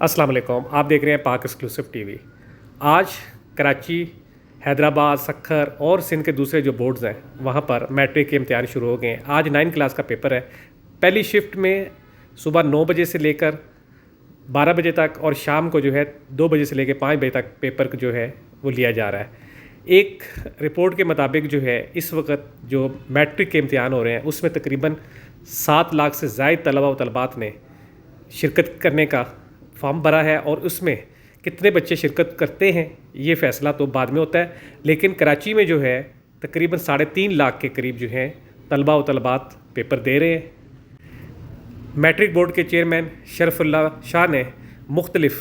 अस्सलाम वालेकुम। आप देख रहे हैं पाक एक्सक्लूसिव टीवी। आज कराची, हैदराबाद, सक्खर और सिंध के दूसरे जो बोर्ड्स हैं वहाँ पर मैट्रिक के इम्तिहान शुरू हो गए हैं। आज 9 क्लास का पेपर है। पहली शिफ्ट में सुबह 9 बजे से लेकर 12 बजे तक और शाम को जो है 2 बजे से लेकर 5 बजे तक पेपर जो है वो लिया जा रहा है। एक रिपोर्ट के मुताबिक जो है इस वक्त जो मैट्रिक के इम्तिहान हो रहे हैं उसमें तकरीबन 7 लाख से ज़ायद तलबा व तलबात ने शिरकत करने का फॉर्म भरा है और उसमें कितने बच्चे शिरकत करते हैं ये फ़ैसला तो बाद में होता है। लेकिन कराची में जो है तकरीबन 3.5 लाख के करीब जो हैं तलबा व तलबात पेपर दे रहे हैं। मैट्रिक बोर्ड के चेयरमैन शरफुल्ला शाह ने मुख्तलिफ़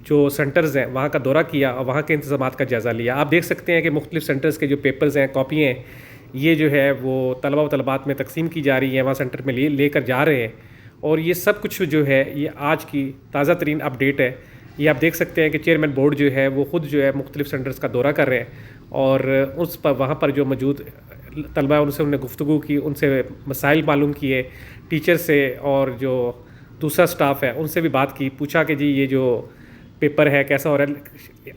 जो सेंटर्स हैं वहाँ का दौरा किया और वहाँ के इंतज़ामात का जायज़ा लिया। आप देख सकते हैं कि मुख्तलिफ़ सेंटर्स के जो पेपर्स हैं, कॉपियाँ हैं, ये जो है वो तलबा व तलबात में तकसीम की जा रही है, वहाँ सेंटर में लेकर जा रहे हैं। और ये सब कुछ जो है ये आज की ताज़ा तरीन अपडेट है। ये आप देख सकते हैं कि चेयरमैन बोर्ड जो है वो ख़ुद जो है मुख्तलिफ़ सेंटर्स का दौरा कर रहे हैं और उस पर वहाँ पर जो मौजूद तलबा उनसे उन्होंने गुफ्तगू की, उनसे मसाइल मालूम किए, टीचर से और जो दूसरा स्टाफ है उनसे भी बात की, पूछा कि जी ये जो पेपर है कैसा हो रहा है।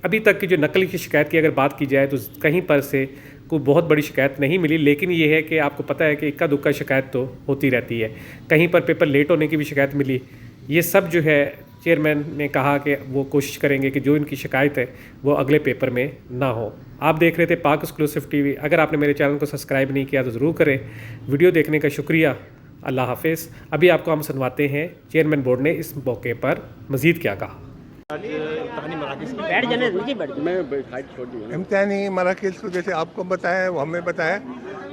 अभी तक की जो नकल की शिकायत की अगर बात की जाए तो कहीं पर से कोई बहुत बड़ी शिकायत नहीं मिली। लेकिन ये है कि आपको पता है कि इक्का दुक्का शिकायत तो होती रहती है, कहीं पर पेपर लेट होने की भी शिकायत मिली। ये सब जो है चेयरमैन ने कहा कि वो कोशिश करेंगे कि जो इनकी शिकायत है वो अगले पेपर में ना हो। आप देख रहे थे पाक एक्सक्लूसिव टीवी। अगर आपने मेरे चैनल को सब्सक्राइब नहीं किया तो ज़रूर करें। वीडियो देखने का शुक्रिया। अल्लाह हाफिज़। अभी आपको हम सुनवाते हैं चेयरमैन बोर्ड ने इस मौके पर मज़ीद क्या कहा। इम्तिहानी मराकज़ को जैसे आपको बताया वो हमें बताया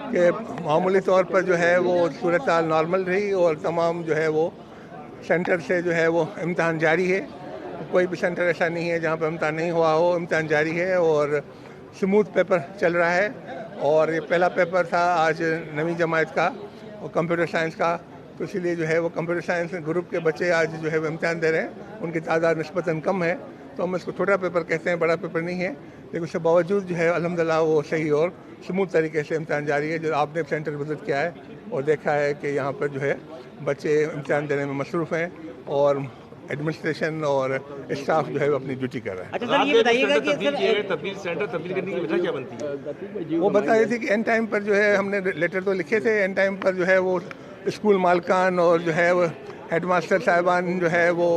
कि मामूली तौर पर जो है वो सूरत हाल नॉर्मल रही और तमाम जो है वो सेंटर से जो है वो इम्तिहान जारी है। कोई भी सेंटर ऐसा नहीं है जहाँ पर इम्तिहान नहीं हुआ हो, इम्तिहान जारी है और स्मूथ पेपर चल रहा है। और ये पहला पेपर था आज नवी जमात का और कंप्यूटर साइंस का, तो इसलिए जो है वो कंप्यूटर साइंस ग्रुप के बच्चे आज जो है वो इम्तिहान दे रहे हैं। उनकी तादाद निस्बतन कम है तो हम इसको छोटा पेपर कहते हैं, बड़ा पेपर नहीं है। लेकिन उसके बावजूद जो है अल्हम्दुलिल्लाह वो सही और स्मूथ तरीके से इम्तिहान जारी है। जो आपने सेंटर विजिट किया है और देखा है कि यहाँ पर जो है बच्चे इम्तिहान देने में मसरूफ़ हैं और एडमिनिस्ट्रेशन और स्टाफ जो है वो अपनी ड्यूटी कर रहा है। अच्छा सर, ये बताइएगा कि तब्दील करने की वजह क्या बनती है? वो बता रही थी कि एन टाइम पर जो है हमने लेटर तो लिखे थे, एन टाइम पर जो है वो स्कूल मालकान और जो है वो हेड मास्टर साहिबान जो है वो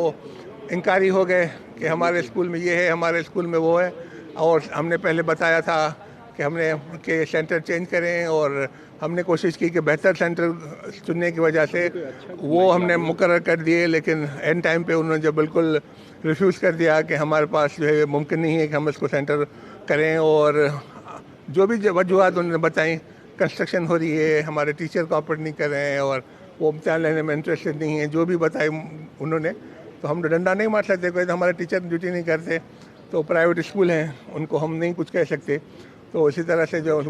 इनकारी हो गए कि हमारे स्कूल में ये है, हमारे स्कूल में वो है। और हमने पहले बताया था कि हमने के सेंटर चेंज करें और हमने कोशिश की कि बेहतर सेंटर चुनने की वजह से वो हमने मुकर्रर कर दिए। लेकिन एंड टाइम पे उन्होंने जब बिल्कुल रिफ्यूज़ कर दिया कि हमारे पास जो है मुमकिन नहीं है कि हम इसको सेंटर करें। और जो भी वजूहत उन्होंने बताई, कंस्ट्रक्शन हो रही है, हमारे टीचर कोऑपरेट नहीं कर रहे हैं और वो इम्तिहान लेने में इंटरेस्टेड नहीं है, जो भी बताई उन्होंने, तो हम डंडा नहीं मार सकते। कोई तो हमारे टीचर ड्यूटी नहीं करते तो प्राइवेट स्कूल हैं, उनको हम नहीं कुछ कह सकते। तो इसी तरह से जो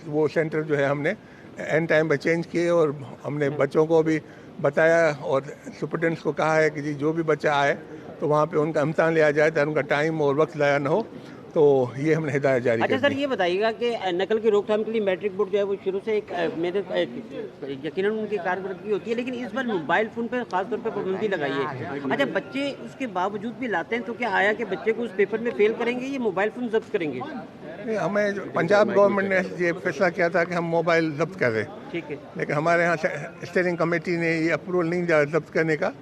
वो सेंटर जो है हमने एंड टाइम पर चेंज किए और हमने बच्चों को भी बताया और सुपरटेंडेंट्स को कहा है कि जी जो भी बच्चा आए तो वहाँ पे उनका इम्तिहान लिया जाए ताकि उनका टाइम और वक्त ज़ाया ना हो। तो ये हमने हिदायत जारी अच्छा कर सर, दी। ये बताइएगा कि नकल की रोकथाम के लिए मैट्रिक बोर्ड जो है वो शुरू से एक मेरे यकीनन उनकी कारकर्दगी होती है, लेकिन इस बार मोबाइल फ़ोन पर ख़ास तौर पर पाबंदी लगाई है। अच्छा, बच्चे उसके बावजूद भी लाते हैं तो क्या आया कि बच्चे को उस पेपर में फेल करेंगे, ये मोबाइल फ़ोन जब्त करेंगे? नहीं, हमें पंजाब गवर्नमेंट ने ये फैसला किया था कि हम मोबाइल जब्त कर दें, ठीक है। लेकिन हमारे यहाँ स्टीयरिंग कमेटी ने ये अप्रूवल नहीं दिया जब्त करने का।